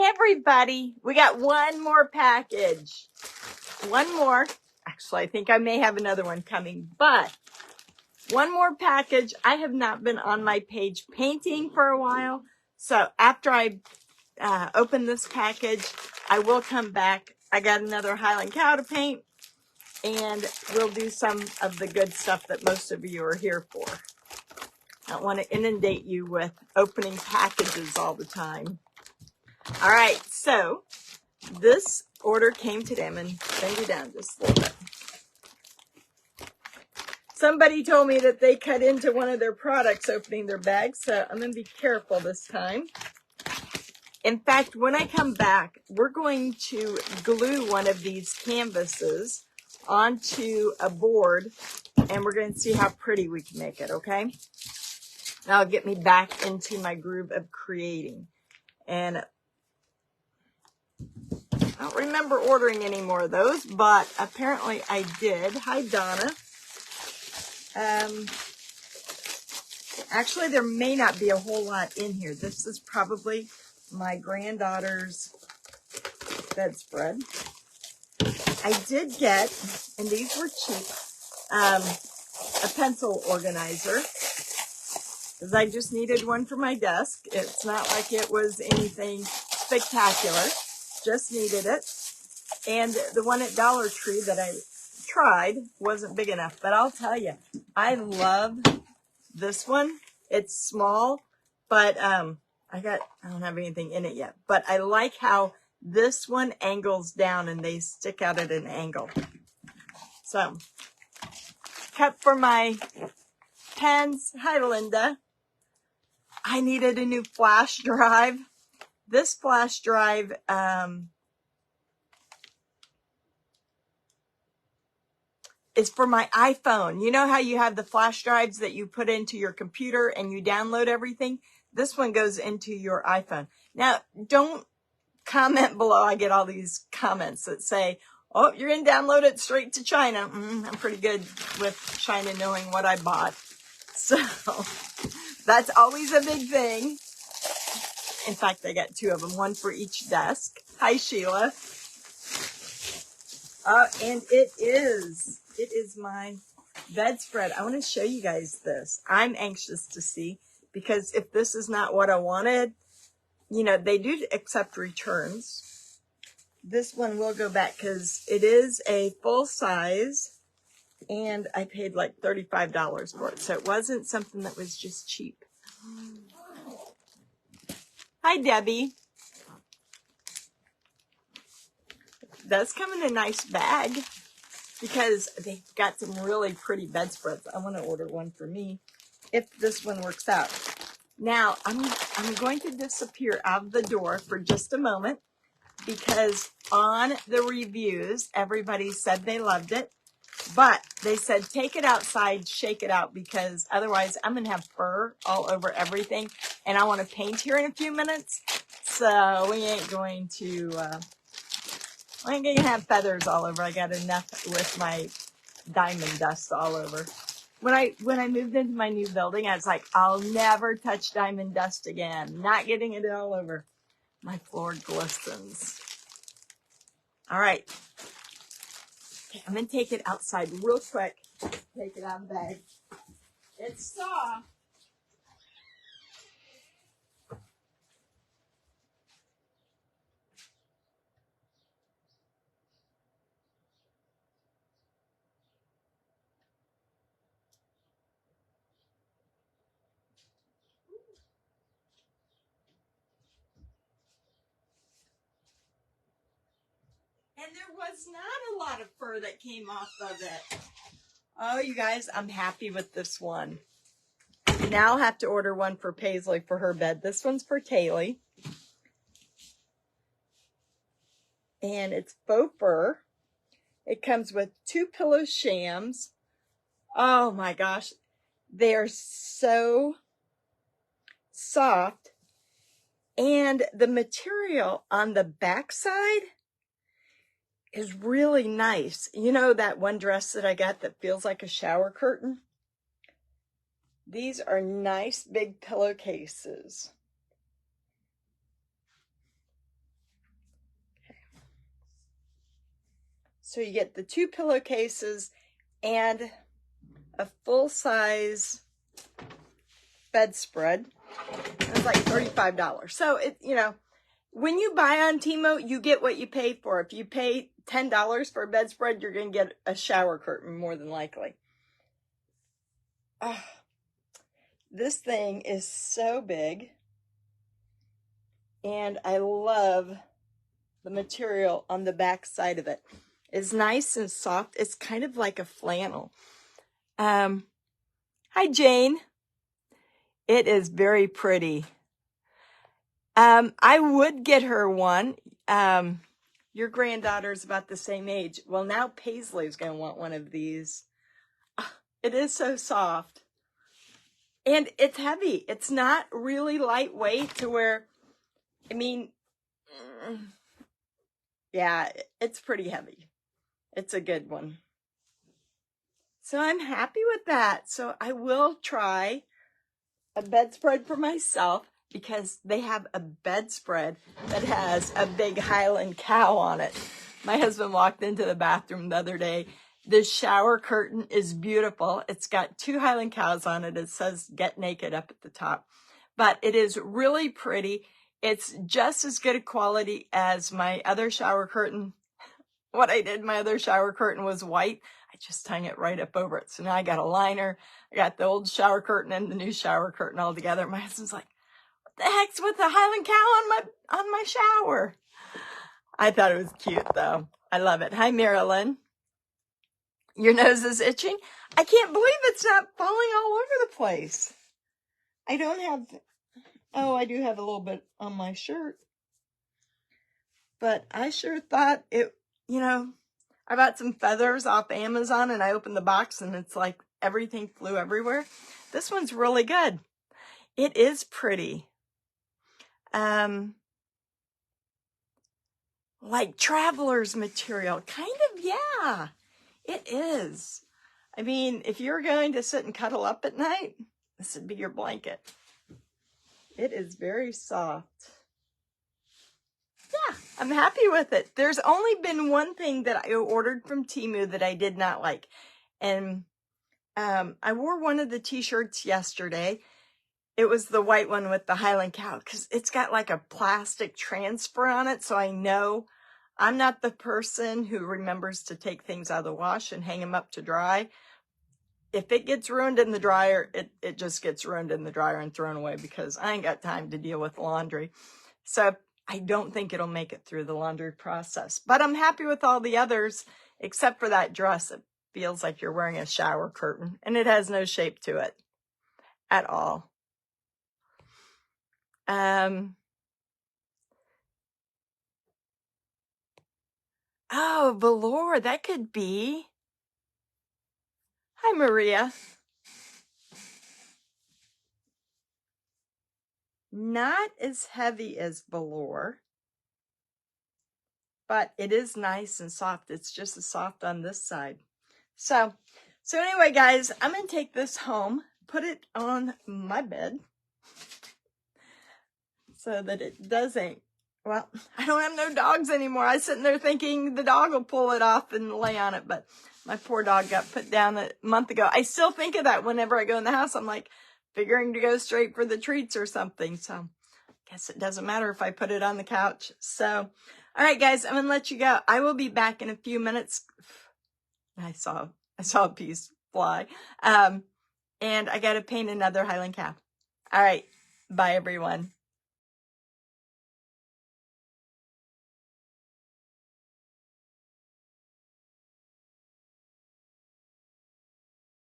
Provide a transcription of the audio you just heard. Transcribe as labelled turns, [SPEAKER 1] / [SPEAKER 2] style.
[SPEAKER 1] Hey everybody, we got one more package. One more. Actually, I think I may have another one coming, but one more package. I have not been on my page painting for a while. So after I open this package, I will come back. I got another Highland cow to paint, and we'll do some of the good stuff that most of you are here for. I don't want to inundate you with opening packages all the time. All right, so this order came today. I'm going to bend you down just a little bit. Somebody told me that they cut into one of their products opening their bag, so I'm going to be careful this time. In fact, when I come back, we're going to glue one of these canvases onto a board, and we're going to see how pretty we can make it, okay? That'll get me back into my groove of creating. And I don't remember ordering any more of those, but apparently I did. Hi, Donna. Actually, there may not be a whole lot in here. This is probably my granddaughter's bedspread. I did get, and these were cheap, a pencil organizer, because I just needed one for my desk. It's not like it was anything spectacular, just needed it. And the one at Dollar Tree that I tried wasn't big enough, but I'll tell you, I love this one. It's small, but I don't have anything in it yet, but I like how this one angles down and they stick out at an angle. So, cup for my pens. Hi, Linda. I needed a new flash drive. This flash drive, is for my iPhone. You know how you have the flash drives that you put into your computer and you download everything? This one goes into your iPhone. Now, don't comment below. I get all these comments that say, oh, you're going to download it straight to China. I'm pretty good with China knowing what I bought. So that's always a big thing. In fact, I got two of them, one for each desk. Hi, Sheila. And it is my bedspread. I want to show you guys this. I'm anxious to see, because if this is not what I wanted, you know, they do accept returns. This one will go back because it is a full size, and I paid like $35 for it. So it wasn't something that was just cheap. Hi, Debbie. Does come in a nice bag, because they've got some really pretty bedspreads. I want to order one for me if this one works out. Now, I'm going to disappear out of the door for just a moment, because on the reviews, everybody said they loved it, but they said take it outside, shake it out, because otherwise I'm going to have fur all over everything, and I want to paint here in a few minutes, so we ain't going to have feathers all over. I got enough with my diamond dust all over. When I moved into my new building, I was like, I'll never touch diamond dust again. Not getting it all over. My floor glistens. All right. Okay, I'm going to take it outside real quick. Take it out of the bag. It's soft. And there was not a lot of fur that came off of it. Oh, you guys, I'm happy with this one. Now I'll have to order one for Paisley for her bed. This one's for Kaylee. And it's faux fur. It comes with 2 pillow shams. Oh my gosh. They are so soft. And the material on the backside is really nice. You know that one dress that I got that feels like a shower curtain? These are nice big pillowcases. So you get the 2 pillowcases and a full-size bedspread. It's like $35. So it, you know, when you buy on Temu, you get what you pay for. If you pay $10 for a bedspread, you're going to get a shower curtain more than likely. Oh, this thing is so big. And I love the material on the back side of it. It's nice and soft. It's kind of like a flannel. Hi, Jane. It is very pretty. I would get her one. Your granddaughter's about the same age. Well, now Paisley's going to want one of these. It is so soft. And it's heavy. It's not really lightweight to where, I mean, yeah, it's pretty heavy. It's a good one. So I'm happy with that. So I will try a bedspread for myself because they have a bedspread that has a big Highland cow on it. My husband walked into the bathroom the other day. The shower curtain is beautiful. It's got 2 Highland cows on it. It says "Get Naked" up at the top. But it is really pretty. It's just as good a quality as my other shower curtain. What I did, my other shower curtain was white. I just hung it right up over it. So now I got a liner. I got the old shower curtain and the new shower curtain all together. My husband's like, "What the heck's with the Highland cow on my shower?" I thought it was cute though. I love it. Hi, Marilyn. Your nose is itching? I can't believe it's not falling all over the place. I don't have, oh, I do have a little bit on my shirt. But I sure thought it, you know, I bought some feathers off Amazon and I opened the box and it's like everything flew everywhere. This one's really good. It is pretty. Like traveler's material. Kind of, yeah. It is. I mean, if you're going to sit and cuddle up at night, this would be your blanket. It is very soft. Yeah, I'm happy with it. There's only been one thing that I ordered from Temu that I did not like. And I wore one of the t-shirts yesterday. It was the white one with the Highland cow because it's got like a plastic transfer on it. So I know I'm not the person who remembers to take things out of the wash and hang them up to dry. If it gets ruined in the dryer, it just gets ruined in the dryer and thrown away because I ain't got time to deal with laundry. So I don't think it'll make it through the laundry process. But I'm happy with all the others, except for that dress. It feels like you're wearing a shower curtain, and it has no shape to it at all. Oh, velour, that could be. Hi, Maria. Not as heavy as velour, but it is nice and soft. It's just as soft on this side. So anyway, guys, I'm going to take this home, put it on my bed so that it doesn't, well, I don't have no dogs anymore. I was sitting there thinking the dog will pull it off and lay on it, but my poor dog got put down a month ago. I still think of that whenever I go in the house. I'm like figuring to go straight for the treats or something. So I guess it doesn't matter if I put it on the couch. So, all right, guys, I'm going to let you go. I will be back in a few minutes. I saw a piece fly. And I got to paint another Highland cow. All right. Bye, everyone.